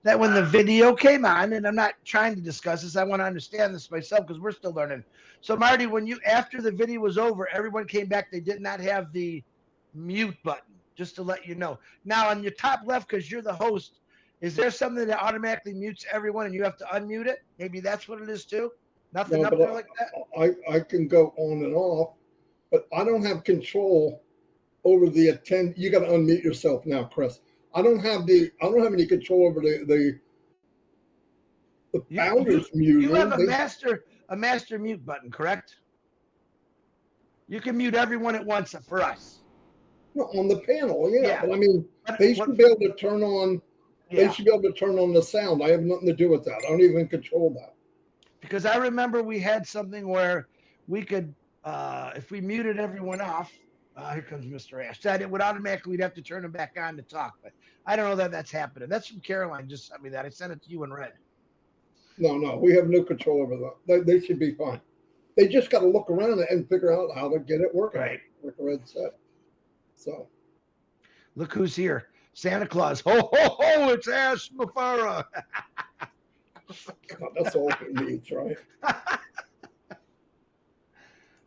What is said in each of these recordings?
that when the video came on, and I'm not trying to discuss this, I want to understand this myself because we're still learning. So Marty, when you after the video was over, everyone came back. They did not have the mute button, just to let you know. Now on your top left, because you're the host, is there something that automatically mutes everyone and you have to unmute it? Maybe that's what it is too. Nothing No, up there like that. I can go on and off, but I don't have control over the attend. You got to unmute yourself now, Chris. I don't have any control over the founders mute. You have a master mute button, correct? You can mute everyone at once for us. No, on the panel, yeah. But I mean, they should be able to turn on. Yeah. They should be able to turn on the sound. I have nothing to do with that. I don't even control that. Because I remember we had something where we could, if we muted everyone off, here comes Mr. Ash. That it would automatically, we'd have to turn them back on to talk. But I don't know that that's happening. That's from Caroline. Just sent me that. I sent it to you in red. No, we have no control over that. They should be fine. They just got to look around and figure out how to get it working. Right. Like Red said. So. Look who's here. Santa Claus. Ho, ho, ho, it's Ash Mufara. God, that's all he needs, right?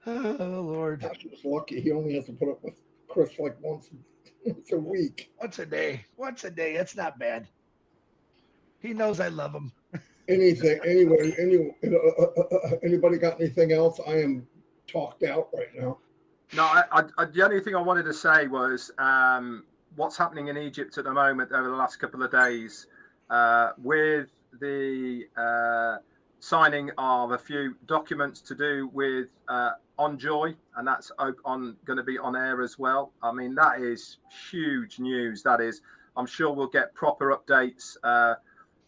Oh, Lord. Ash is lucky. He only has to put up with Chris like once a week. Once a day. That's not bad. He knows I love him. Anything, anyway, anybody got anything else? I am talked out right now. No, the only thing I wanted to say was what's happening in Egypt at the moment over the last couple of days with the signing of a few documents to do with On Joy, and that's going to be on air as well. I mean, that is huge news. That is, I'm sure we'll get proper updates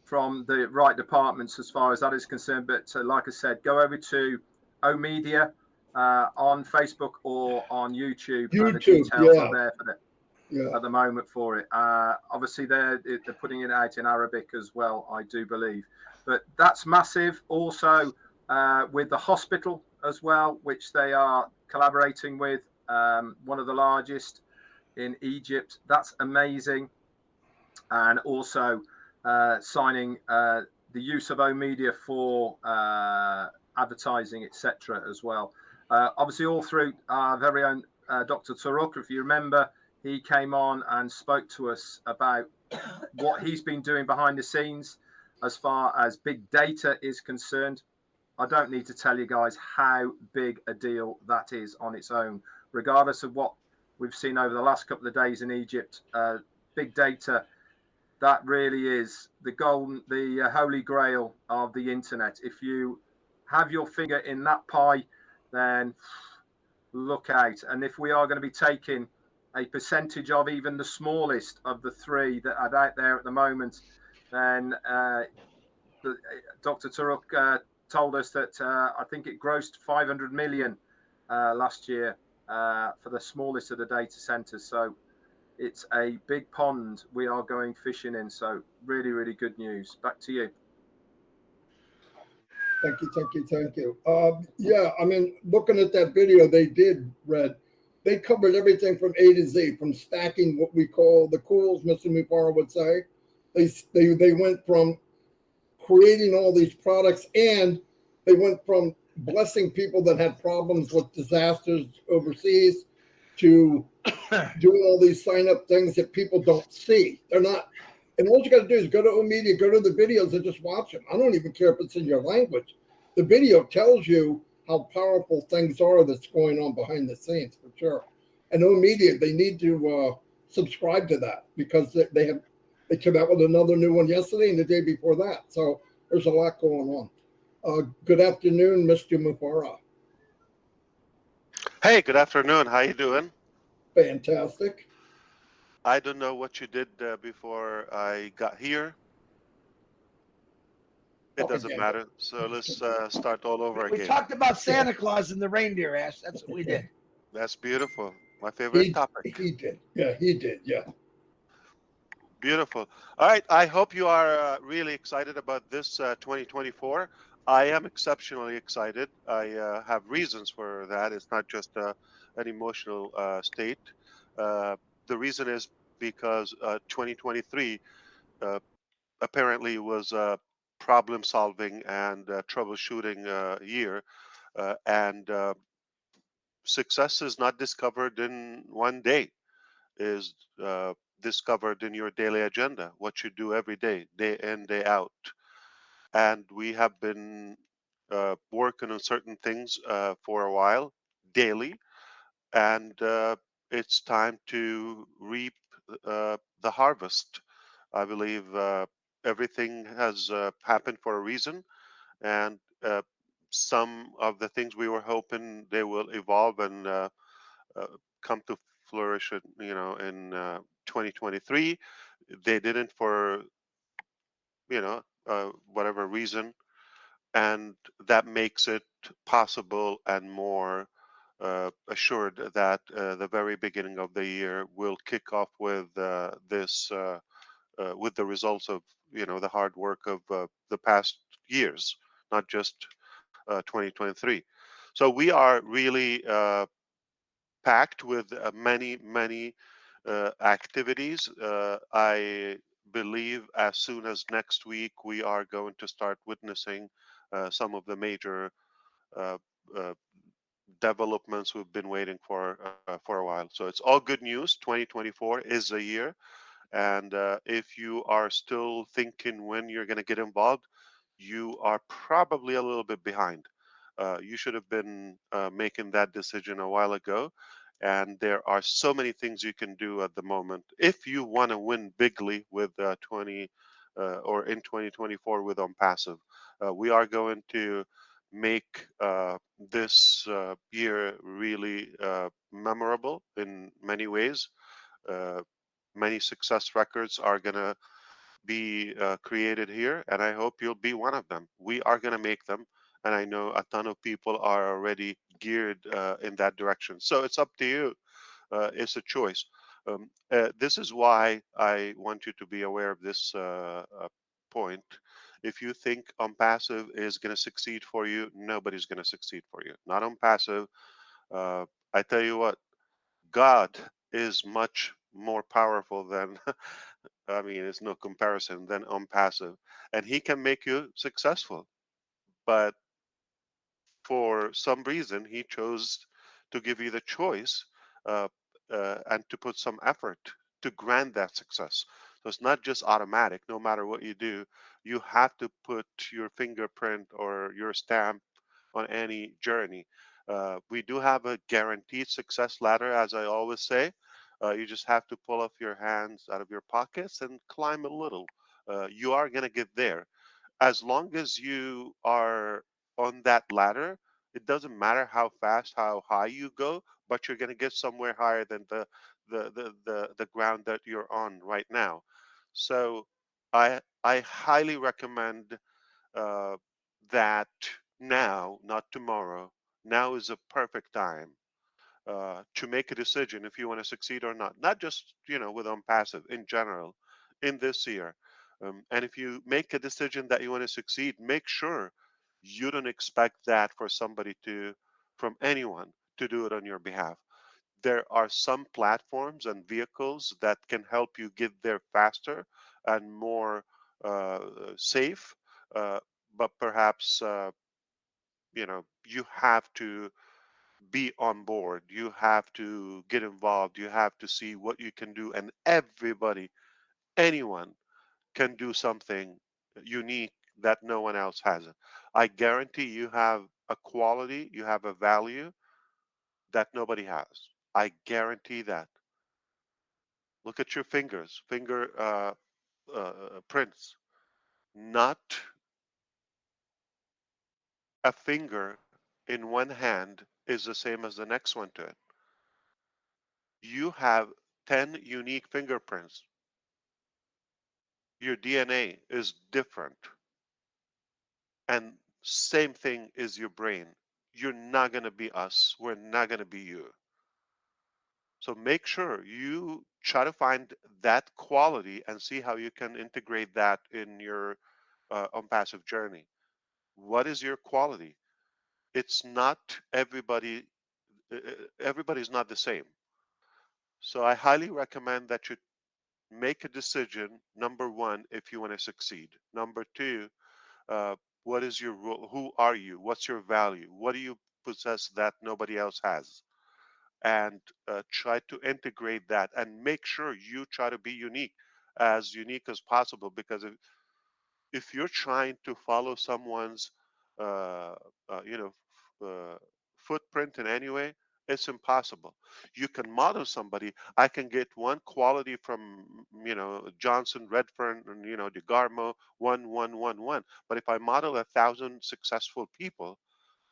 from the right departments as far as that is concerned. But like I said, go over to O Media on Facebook or on YouTube. The details are there for at the moment for it. Obviously, they're putting it out in Arabic as well, I do believe. But that's massive. Also, with the hospital as well, which they are collaborating with, one of the largest in Egypt. That's amazing. And also signing the use of O Media for advertising, etc. as well. Obviously, all through our very own Dr. Turok, if you remember, he came on and spoke to us about what he's been doing behind the scenes as far as big data is concerned. I don't need to tell you guys how big a deal that is on its own, regardless of what we've seen over the last couple of days in Egypt. Big data, that really is the holy grail of the internet. If you have your finger in that pie, then look out. And if we are going to be taking a percentage of even the smallest of the three that are out there at the moment, then Dr. Turok told us that I think it grossed 500 million last year for the smallest of the data centers. So it's a big pond we are going fishing in. So really, really good news. Back to you. Thank you. Yeah, I mean, looking at that video they did, Red, they covered everything from A to Z, from stacking what we call the cools, Mr. Mufara would say. They went from creating all these products, and they went from blessing people that had problems with disasters overseas to doing all these sign-up things that people don't see. They're not. And all you got to do is go to O Media, go to the videos, and just watch them. I don't even care if it's in your language. The video tells you how powerful things are that's going on behind the scenes, for sure. And O Media, they need to subscribe to that, because they came out with another new one yesterday and the day before that. So there's a lot going on. Good afternoon, Mr. Mufara. Hey, good afternoon. How you doing? Fantastic. I don't know what you did before I got here. It doesn't matter. So let's start all over again. We talked about Santa Claus and the reindeer, Ash. That's what we did. That's beautiful. My favorite topic. He did. Yeah, he did. Yeah. Beautiful. All right. I hope you are really excited about this 2024. I am exceptionally excited. I have reasons for that. It's not just an emotional state. The reason is because 2023 apparently was a problem solving and troubleshooting year. And success is not discovered in one day, is discovered in your daily agenda, what you do every day, day in, day out. And we have been working on certain things for a while, daily, and it's time to reap the harvest. I believe everything has happened for a reason, and some of the things we were hoping they will evolve and uh, come to flourish, in 2023. They didn't for whatever reason, and that makes it possible and more assured that the very beginning of the year will kick off with this with the results of the hard work of the past years, not just 2023. So we are really packed with many activities. I believe as soon as next week we are going to start witnessing some of the major uh, uh, developments we've been waiting for a while. So it's all good news. 2024 is a year, and if you are still thinking when you're going to get involved, you are probably a little bit behind. You should have been making that decision a while ago. And there are so many things you can do at the moment if you want to win bigly with 20 or in 2024 with On Passive. We are going to make this year really memorable in many ways. Uh, Many success records are going to be created here, and I hope you'll be one of them. We are going to make them, and I know a ton of people are already geared in that direction. So it's up to you. It's a choice. This is why I want you to be aware of this point. If you think on passive is going to succeed for you, nobody's going to succeed for you. Not on passive. I tell you what, God is much more powerful than I mean, it's no comparison than on passive, and he can make you successful. But for some reason, he chose to give you the choice uh, and to put some effort to grant that success. So it's not just automatic. No matter what you do, you have to put your fingerprint or your stamp on any journey. We do have a guaranteed success ladder, as I always say. You just have to pull off your hands out of your pockets and climb a little. You are going to get there. As long as you are on that ladder, it doesn't matter how fast, how high you go, but you're going to get somewhere higher than the ground that you're on right now. So I highly recommend uh, that now, not tomorrow. Now is a perfect time to make a decision if you want to succeed or not. Not just with on passive in general, in this year. And if you make a decision that you want to succeed, make sure you don't expect that for somebody from anyone to do it on your behalf. There are some platforms and vehicles that can help you get there faster and more uh, safe. Uh, but perhaps you have to be on board. You have to get involved. You have to see what you can do. And everybody, anyone can do something unique that no one else has. I guarantee you have a quality, you have a value that nobody has. I guarantee that. Look at your fingers, finger prints. Not a finger in one hand is the same as the next one to it. You have 10 unique fingerprints. Your DNA is different. And same thing is your brain. You're not going to be us. We're not going to be you. So make sure you try to find that quality and see how you can integrate that in your unpassive journey. What is your quality? It's not everybody. Everybody's not the same. So I highly recommend that you make a decision. Number one, if you want to succeed. Number two, uh, what is your role? Who are you? What's your value? What do you possess that nobody else has? And try to integrate that and make sure you try to be unique as possible. Because if you're trying to follow someone's uh, uh, you know footprint in any way, it's impossible. You can model somebody. I can get one quality from Johnson, Redfern, and DeGarmo, one. But if I model 1,000 successful people,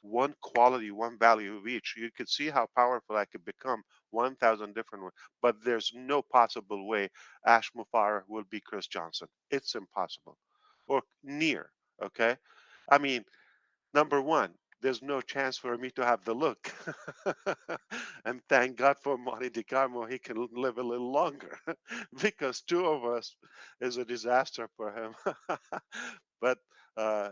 one quality, one value of each, you could see how powerful I could become 1,000 different ways. But there's no possible way Ash Mufareh will be Chris Johnson. It's impossible, or near. Okay, I mean, number one, there's no chance for me to have the look. And thank God for Monty DiCarmo, he can live a little longer because two of us is a disaster for him. But uh,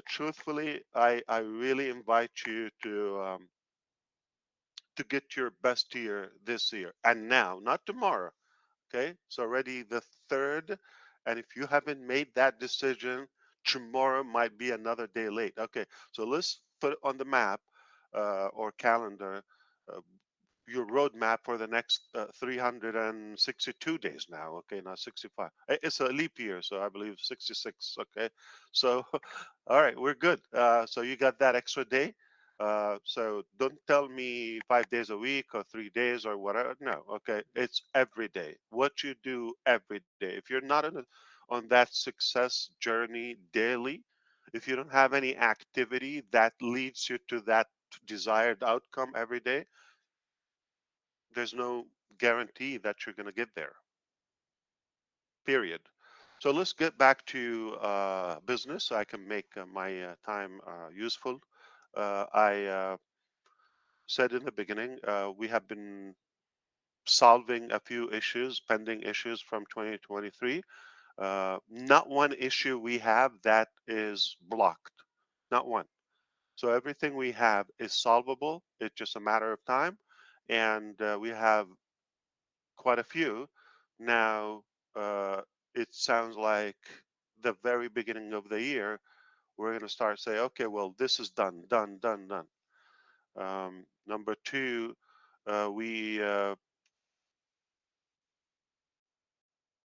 truthfully, I really invite you to get your best year this year and now, not tomorrow. Okay, it's already the third, and if you haven't made that decision, tomorrow might be another day late. Okay, so let's put on the map or calendar uh, your roadmap for the next 362 days now. Okay, not 65. It's a leap year, so I believe 66. Okay, so all right, we're good. So you got that extra day. So don't tell me 5 days a week or 3 days or whatever. No, okay, it's every day. What you do every day. If you're not on that success journey daily, if you don't have any activity that leads you to that desired outcome every day, there's no guarantee that you're going to get there. Period. So let's get back to business so I can make my time useful. I said in the beginning, we have been solving a few issues, pending issues from 2023. Not one issue we have that is blocked. Not one. So everything we have is solvable. It's just a matter of time. And we have quite a few. Now, it sounds like the very beginning of the year, we're going to start say, okay, well, this is done. Number two, we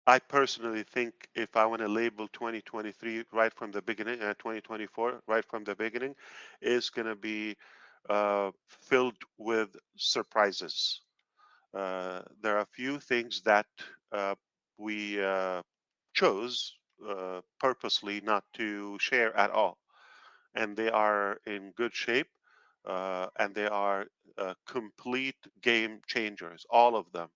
I personally think if I want to label 2023 right from the beginning, 2024 right from the beginning, is going to be filled with surprises. There are a few things that we chose purposely not to share at all, and they are in good shape, and they are complete game changers, all of them.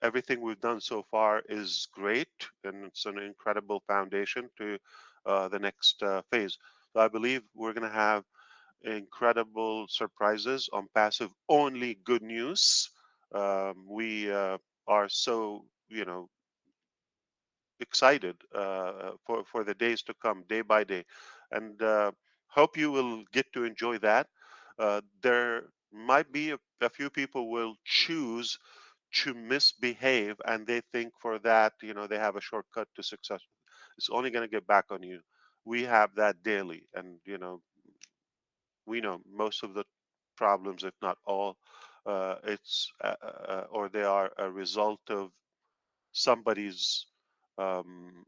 Everything we've done so far is great, and it's an incredible foundation to the next phase. So I believe we're going to have incredible surprises on passive only good news. We are so, excited for the days to come, day by day, and hope you will get to enjoy that. There might be a few people will choose to misbehave, and they think for that, they have a shortcut to success. It's only going to get back on you. We have that daily, and we know most of the problems, if not all, it's or they are a result of somebody's um,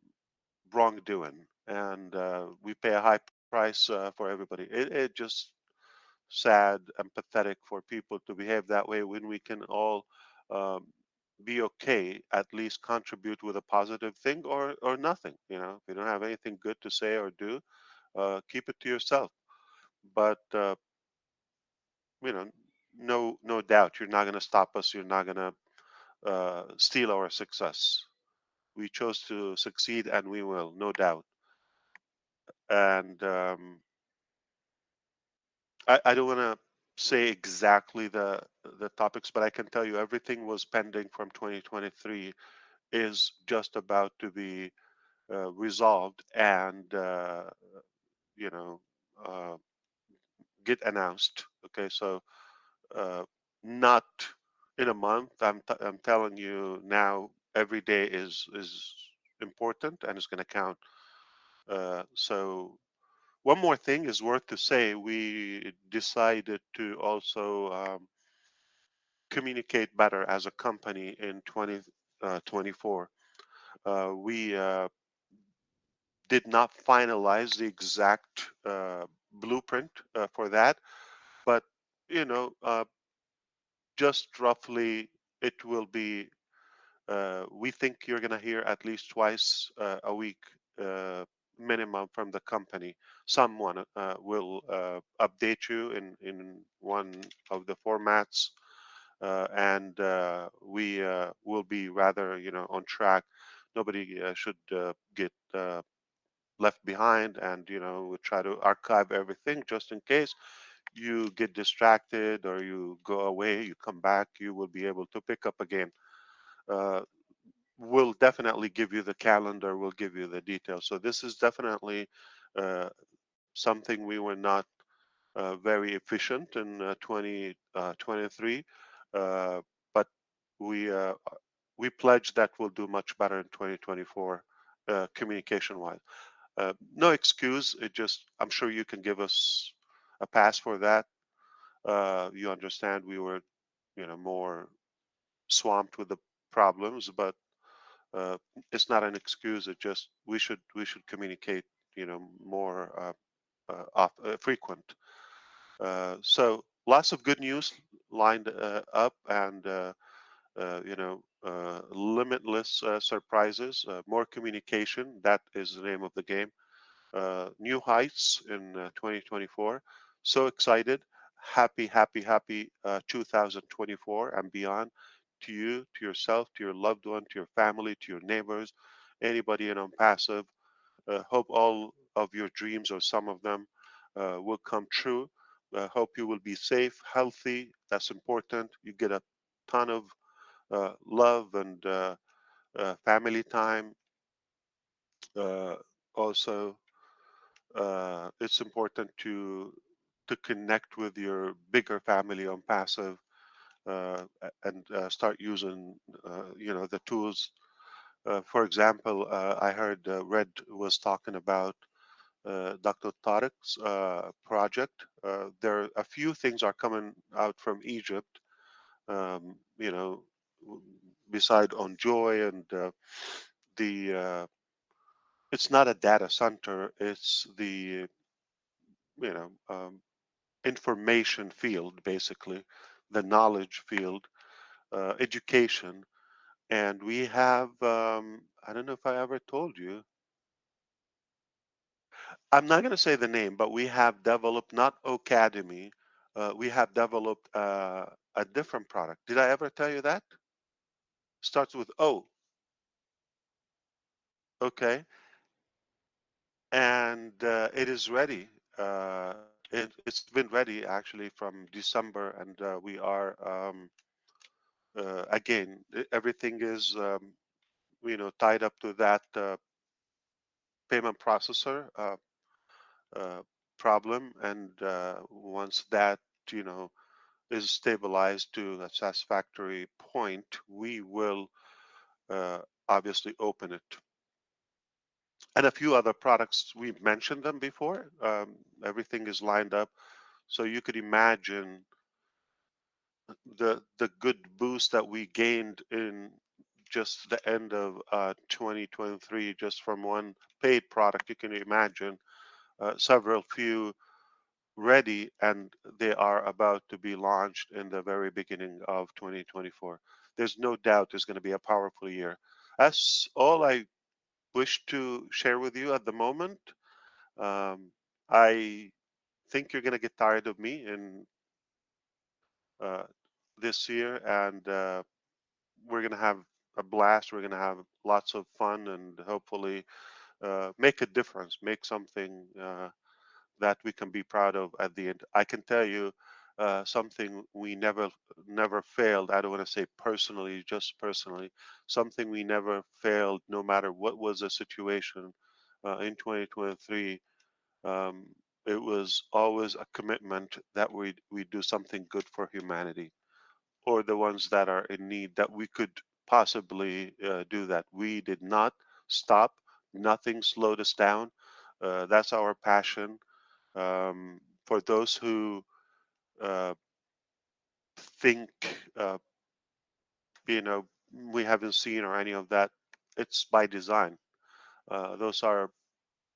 wrongdoing, and we pay a high price for everybody. It just sad and pathetic for people to behave that way when we can all um, be okay, at least contribute with a positive thing or nothing. If you don't have anything good to say or do, keep it to yourself. But you know, no doubt, you're not going to stop us. You're not going to steal our success. We chose to succeed, and we will, no doubt. And I don't want to say exactly the topics, but I can tell you everything was pending from 2023 is just about to be resolved and you know uh, get announced. Okay, so uh, not in a month. I'm telling you now, every day is important and is going to count. So one more thing is worth to say. We decided to also communicate better as a company in 2024. We did not finalize the exact blueprint for that, but you know, just roughly, it will be. We think you're going to hear at least twice a week minimum from the company. Someone will update you in one of the formats, and we will be rather, on track. Nobody should get left behind, and we try to archive everything just in case you get distracted or you go away, you come back, you will be able to pick up again. Uh, we'll definitely give you the calendar, we'll give you the details. So this is definitely uh, something we were not very efficient in 2023, but we pledge that we'll do much better in 2024 communication wise. No excuse. It just, I'm sure you can give us a pass for that. You understand we were, more swamped with the problems, but uh, it's not an excuse. It just we should communicate, more frequent. So lots of good news lined up, and limitless surprises, more communication. That is the name of the game. New heights in 2024. So excited. Happy, happy, happy 2024 and beyond to you, to yourself, to your loved one, to your family, to your neighbors, anybody in on passive. Hope all of your dreams or some of them will come true. Hope you will be safe, healthy. That's important. You get a ton of love and family time. Uh, Also, it's important to connect with your bigger family on passive, and start using the tools. For example, I heard Red was talking about Dr. Tariq's project. There are a few things are coming out from Egypt. Um, you know, beside on Joy and the it's not a data center. It's the you know information field, basically, the knowledge field, education. And we have, I don't know if I ever told you, I'm not going to say the name, but we have developed, not Academy, we have developed a different product. Did I ever tell you that? Starts with O, okay? And it is ready. It's been ready actually from December, and we are, again, everything is, tied up to that payment processor uh, problem. And once that, you know, is stabilized to a satisfactory point, we will uh, obviously open it. And a few other products, we've mentioned them before. Everything is lined up. So you could imagine the good boost that we gained in just the end of 2023, just from one paid product. You can imagine several few ready, and they are about to be launched in the very beginning of 2024. There's no doubt it's going to be a powerful year. That's all I wish to share with you at the moment. I think you're going to get tired of me in uh, this year, and we're going to have a blast. We're going to have lots of fun, and hopefully make a difference, make something that we can be proud of at the end. I can tell you something we never failed. I don't want to say personally, just personally, something we never failed, no matter what was the situation in 2023. Um, it was always a commitment that we do something good for humanity, or the ones that are in need, that we could possibly do that. We did not stop. Nothing slowed us down. That's our passion. For those who uh, think, you know, we haven't seen or any of that, it's by design. Those are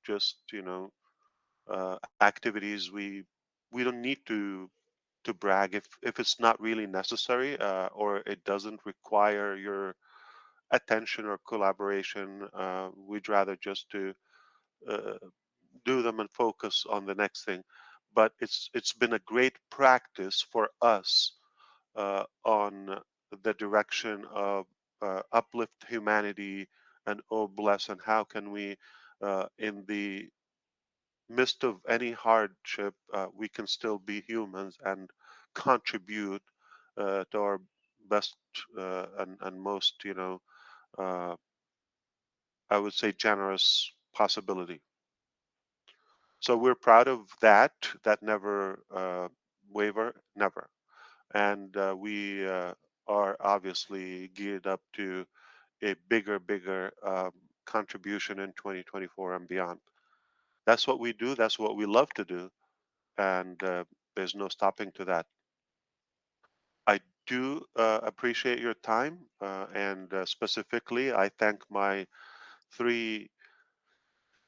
just, activities we don't need to brag if it's not really necessary, or it doesn't require your attention or collaboration. We'd rather just to uh, do them and focus on the next thing. But it's been a great practice for us on the direction of uplift humanity and oh bless, and how can we in the midst of any hardship, we can still be humans and contribute to our best and most, uh, I would say, generous possibility. So we're proud of that. That never waver, never. And we are obviously geared up to a bigger contribution in 2024 and beyond. That's what we do. That's what we love to do. And there's no stopping to that. I do appreciate your time, and specifically, I thank my three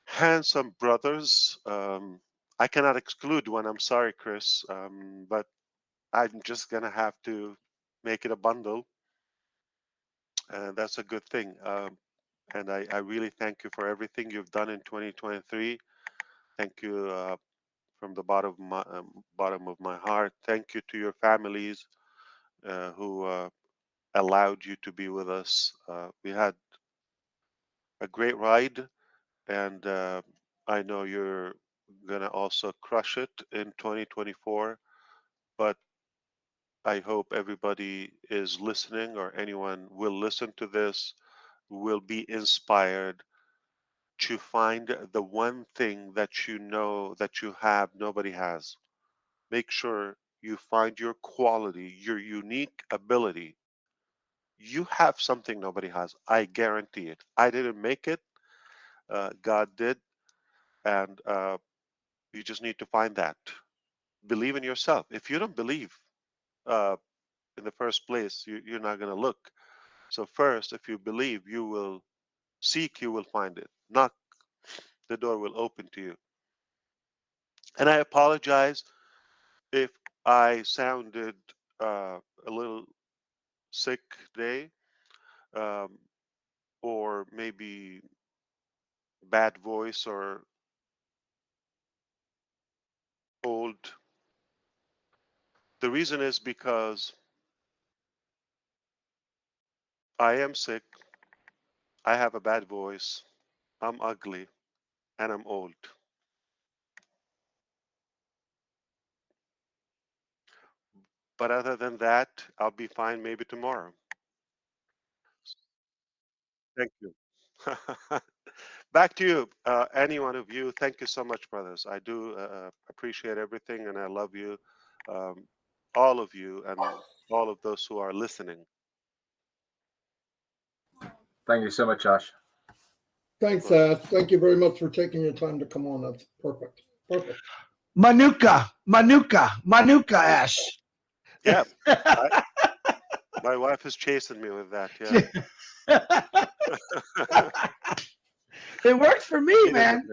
handsome brothers. I cannot exclude one. I'm sorry, Chris, but I'm just gonna have to make it a bundle, and that's a good thing. And I really thank you for everything you've done in 2023. Thank you from the bottom of my heart. Thank you to your families who allowed you to be with us. We had a great ride, and I know you're gonna also crush it in 2024. But I hope everybody is listening, or anyone will listen to this, will be inspired to find the one thing that you know that you have nobody has. Make sure you find your quality, your unique ability. You have something nobody has. I guarantee it. I didn't make it. God did. And you just need to find that. Believe in yourself. If you don't believe uh, in the first place, you're not going to look. So, first, if you believe, you will seek, you will find it. Knock, the door will open to you. And I apologize if I sounded a little sick today, um, or maybe bad voice or old. The reason is because I am sick, I have a bad voice, I'm ugly, and I'm old. But other than that, I'll be fine maybe tomorrow. Thank you. Back to you, any one of you. Thank you so much, brothers. I do appreciate everything, and I love you, um, all of you, and all of those who are listening. Thank you so much, Ash. Thanks, Ash. Thank you very much for taking your time to come on. That's perfect. Perfect. Manuka, Ash. Yeah, I, my wife is chasing me with that. Yeah. It works for me, Yeah, man.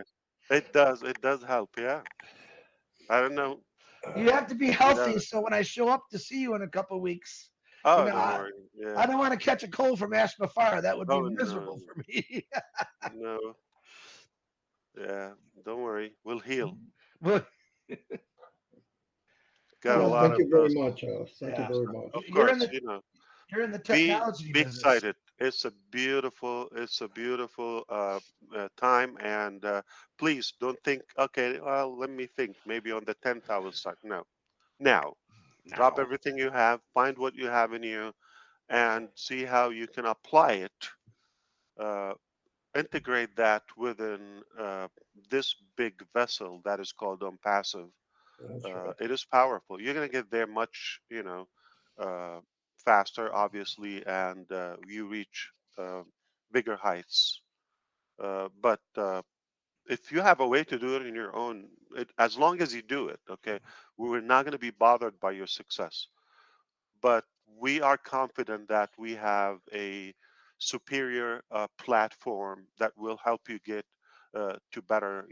it does. It does help. Yeah. I don't know. You have to be It healthy, does. so when I show up to see you in a couple of weeks, Oh, don't I, worry. I Yeah. don't want to catch a cold from Ash Mafar. That would be Oh no, miserable for me. no. Yeah. Don't worry. We'll heal. Well, Got a Yeah, lot thank of you very those. much, Ash. Thank you yeah, very much. Of you're in course, the be technology be business. excited. It's a beautiful time, and please don't think. Okay, well, let me think. Maybe on the 10th I will start. No, now drop No, everything you have. Find what you have in you, and see how you can apply it. Uh, Integrate that within this big vessel that is called passive. That's right. It is powerful. You're going to get there much, uh, faster, obviously, and you reach bigger heights. But if you have a way to do it in your own, as long as you do it, okay, we're not going to be bothered by your success. But we are confident that we have a superior platform that will help you get to better,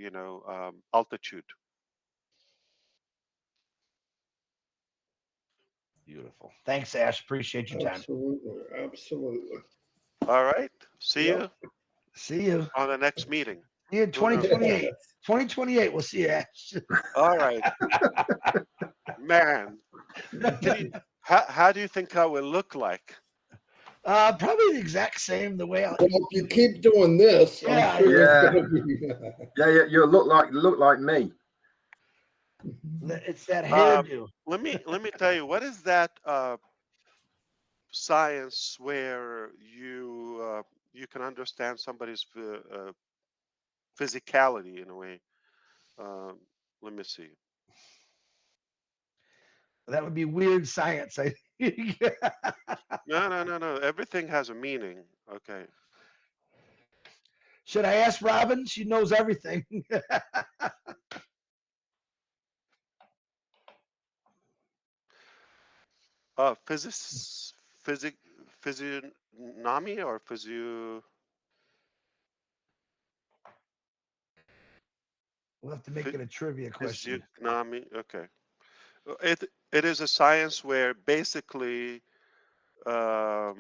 altitude. Beautiful. Thanks, Ash. Appreciate your time. Absolutely, absolutely. All right. See Yep. you See you. on the next meeting. See you in 2028. 2028. We'll see you, Ash. All right. Man, how do you think I will look like? Probably the exact same. The way Well, if you keep doing this, Yeah, I'm sure yeah. it's gonna be. Yeah, you look like me. it's that hairdo. Let me tell you, what is that science where you can understand somebody's physicality in a way? Let me see. That would be weird science. I think. No. Everything has a meaning. Okay. Should I ask Robin? She knows everything. Physiognomy or physio. We'll have to make it a trivia question. Physiognomy. Okay. It is a science where basically where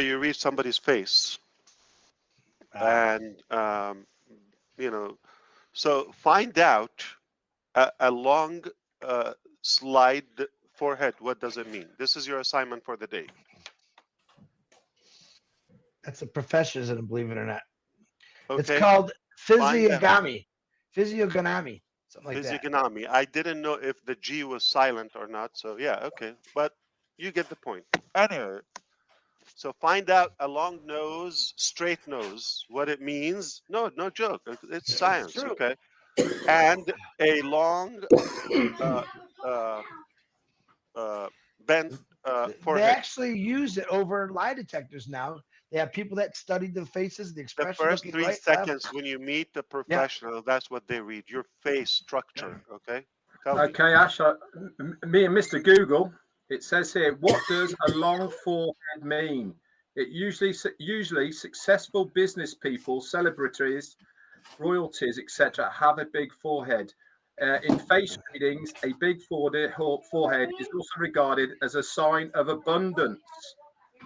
you read somebody's face and so find out a long slide forehead. What does it mean? This is your assignment for the day. That's a profession, believe it or not. Okay. It's called physiognomy. Physiognomy. Something like that. Physiognomy. I didn't know if the G was silent or not. So yeah, okay. But you get the point. Anyway. So find out a long nose, straight nose, what it means. No joke. It's science, It's okay? And a long bent forehead. They actually use it over lie detectors now. They have people that study the faces, the expression. The first 3 right, seconds left. when you meet the professional, that's what they read. Your face structure, okay? Okay, Ash. Me and Mr. Google. It says here, what does a long forehead mean? It usually successful business people, celebrities, royalties, etc., have a big forehead. In face readings, a big forehead is also regarded as a sign of abundance.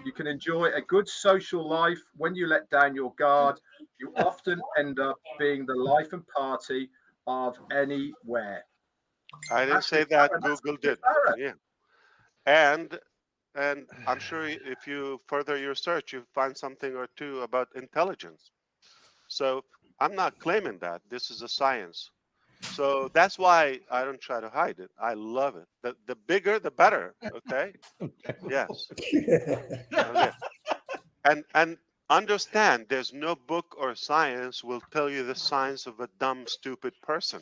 You can enjoy a good social life when you let down your guard. You often end up being the life and party of anywhere. I didn't say that. Google did. Yeah. And I'm sure if you further your search, you find something or two about intelligence. So I'm not claiming that. This is a science. So that's why I don't try to hide it. I love it. The bigger, the better. Okay. Yes. Okay. And understand, there's no book or science will tell you the signs of a dumb, stupid person.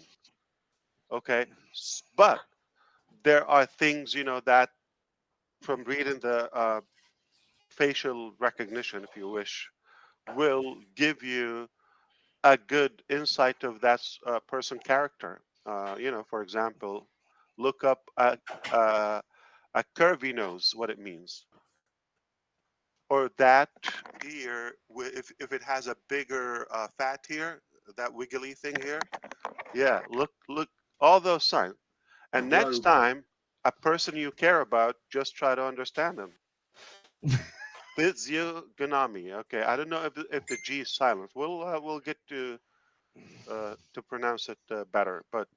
Okay. But there are things, that from reading the facial recognition, if you wish, will give you a good insight of that person character. For example, look up a curvy nose, what it means, or that ear if it has a bigger fat here, that wiggly thing here. Yeah, look, all those signs. And next time, a person you care about, just try to understand them. Physiognomy. Okay, I don't know if the G is silent. We'll get to pronounce it better, but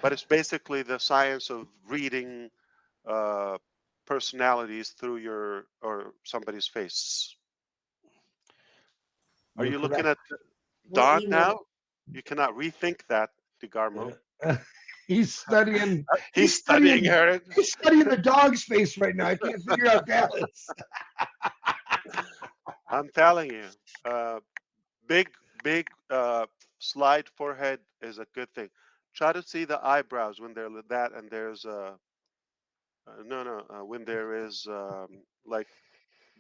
it's basically the science of reading personalities through your or somebody's face. Are you looking at Don now? You cannot rethink that, DeGarmo. He's studying. He's studying her. He's studying the dog's face right now. I can't figure out Dallas. I'm telling you, big big slide forehead is a good thing. Try to see the eyebrows when they're that, and there's when there is like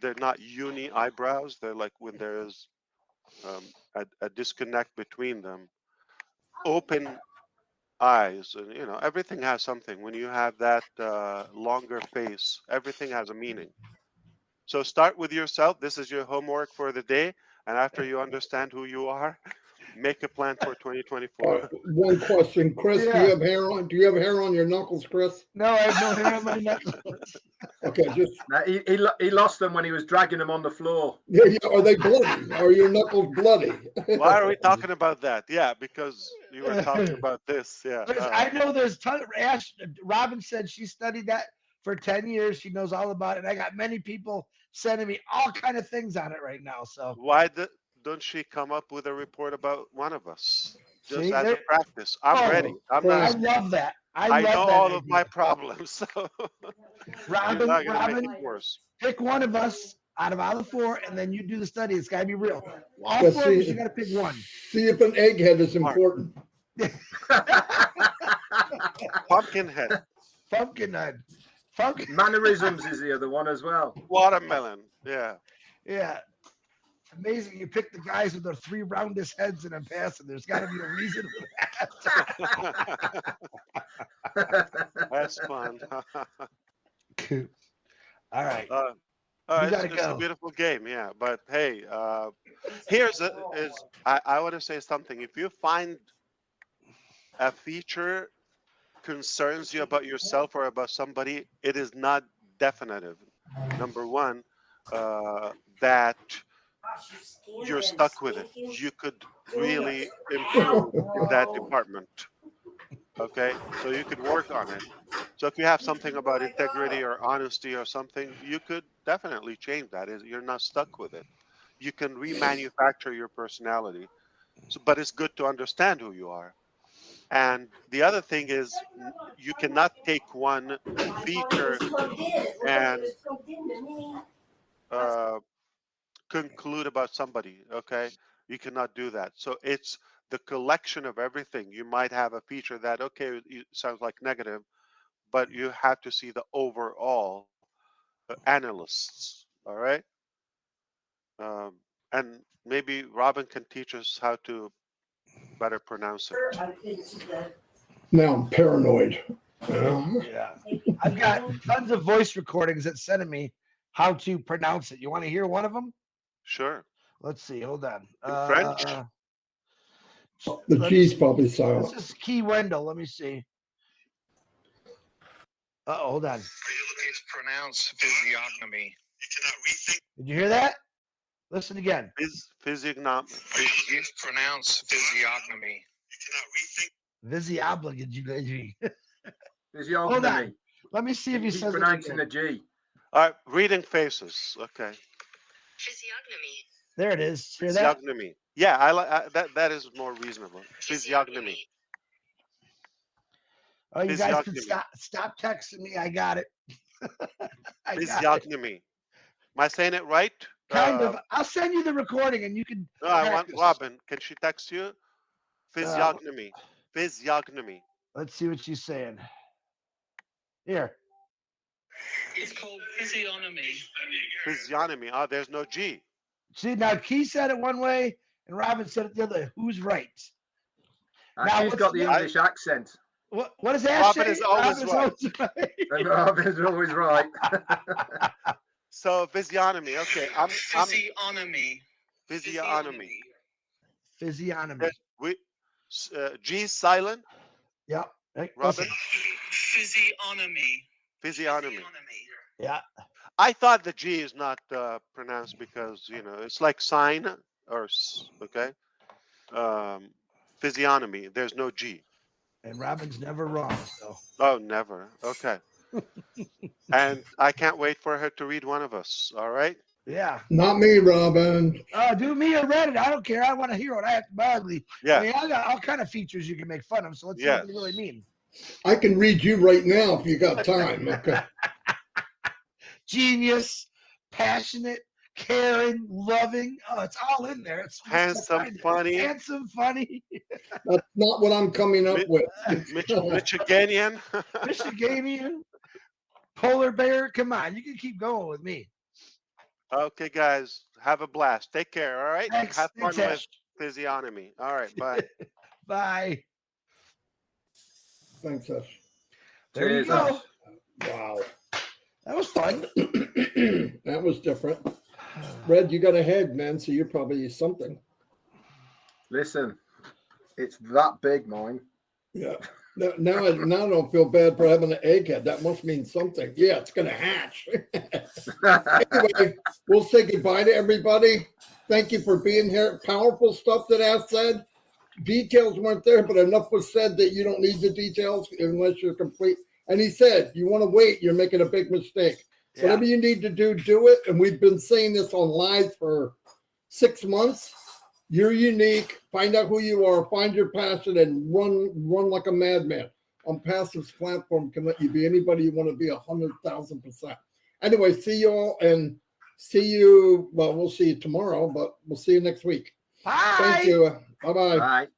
they're not uni eyebrows. They're like when there is a disconnect between them. Open eyes, and everything has something. When you have that longer face, everything has a meaning. So start with yourself. This is your homework for the day, and after you understand who you are, make a plan for 2024. One question, Chris. Yeah. Do you have hair on? Do you have hair on your knuckles, Chris? No, I have no hair on my knuckles. Okay, just No, he lost them when he was dragging them on the floor. yeah. Are they bloody? Are your knuckles bloody? Why are we talking about that? Yeah, because you were talking about this. Yeah. I know there's ton of Robin said she studied that for 10 years. She knows all about it. I got many people sending me all kind of things on it right now. So Why don't she come up with a report about one of us? Just See, as a there- practice. I'm Oh, ready. I'm I I asking. love that. I love know that all idea. of my problems, so Robin, you're not gonna Robin, make it worse. pick one of us out of all the four, and then you do the study. It's got to be real. All Let's four of us, see. you got to pick one. See if an egghead is important. Pumpkinhead, Pumpkinhead. Pumpkin. Mannerisms is the other one as well. watermelon. Yeah. Yeah. Amazing. You pick the guys with their three roundest heads and a pass, and there's got to be a reason for that. That's fun. All right. It's gotta a go. beautiful game, yeah. But hey, I want to say something. If you find a feature concerns you about yourself or about somebody, it is not definitive. Number one, that you're stuck with it. You could really improve that department. Okay, so you could work on it. So if you have something about integrity or honesty or something, you could definitely change that. You're not stuck with it. You can remanufacture your personality. So, but it's good to understand who you are. And the other thing is, you cannot take one feature and conclude about somebody. Okay, you cannot do that. So it's the collection of everything. You might have a feature that it sounds like negative, but you have to see the overall analysts. All right, and maybe Robin can teach us how to better pronounce it. Now I'm paranoid. Yeah. I've got tons of voice recordings that sent me how to pronounce it. You want to hear one of them? Sure. Let's see. Hold on. In French? The G's probably silent. This is Key Wendell. Let me see. Hold on. Are you looking to pronounce physiognomy? You cannot rethink. Did you hear that? Listen again. Physiognomy. Are you looking to pronounce physiognomy? You cannot rethink. Physiognomy. Physiognomy. Hold on. Let me see if he Keep says it pronouncing again. the G. All right, reading faces. Okay. Physiognomy. There it is. Hear that? Physiognomy. Yeah, I like that. That is more reasonable. Physiognomy. Oh, you guys can Physiognomy. stop texting me. I got it. I got it. Physiognomy. Am I saying it right? Kind of. I'll send you the recording and you can. No, I want practice. Robin. Can she text you? Physiognomy. Physiognomy. Let's see what she's saying. Here. It's called physiognomy. Physiognomy. Oh, there's no G. See, now Key said it one way and Robin said it the other. Who's right? Now, She's got the what's- English accent. What does that Robin say? is always right. always right. And Robin's always right. So physiognomy. Okay. I'm Physiognomy. physiognomy. Physiognomy. G is silent. Yeah. Hey, Robin. listen. Physiognomy. Physiognomy. Yeah. I thought the G is not pronounced because it's like sign or okay. Physiognomy. There's no G. And Robin's never wrong. So Oh, never. Okay. And I can't wait for her to read one of us. All right. yeah. Not me, Robin. Do me or Reddit. I don't care. I want to hear what I have to badly. Yeah. I mean, I got all kind of features you can make fun of. So let's see what they really mean. I can read you right now if you got time. Okay. Genius, passionate, caring, loving. Oh, it's all in there. It's Handsome, funny. Handsome, funny. That's not what I'm coming up with. Michiganian. Michiganian. Polar bear. Come on, you can keep going with me. Okay, guys, have a blast. Take care. All right. Thanks. Have fun with Ash. physiognomy. All right. Bye. Bye. Thanks, Ash. There Cheers, you go. Ash. Wow. That was fun. That was different. Red, you got a head, man, so you're probably something. Listen, it's that big, mine. Yeah. Now I don't feel bad for having an egghead. That must mean something. Yeah, it's going to hatch. Anyway, we'll say goodbye to everybody. Thank you for being here. Powerful stuff that Ash said. Details weren't there, but enough was said that you don't need the details unless you're complete. And he said, you want to wait, you're making a big mistake. Yeah. Whatever you need to do it. And we've been saying this on live for 6 months. You're unique. Find out who you are. Find your passion and run like a madman. On Passive's platform can let you be anybody you want to be 100,000%. Anyway, see you all and see you. Well, we'll see you tomorrow, but we'll see you next week. Bye. Thank you. Bye-bye. Right.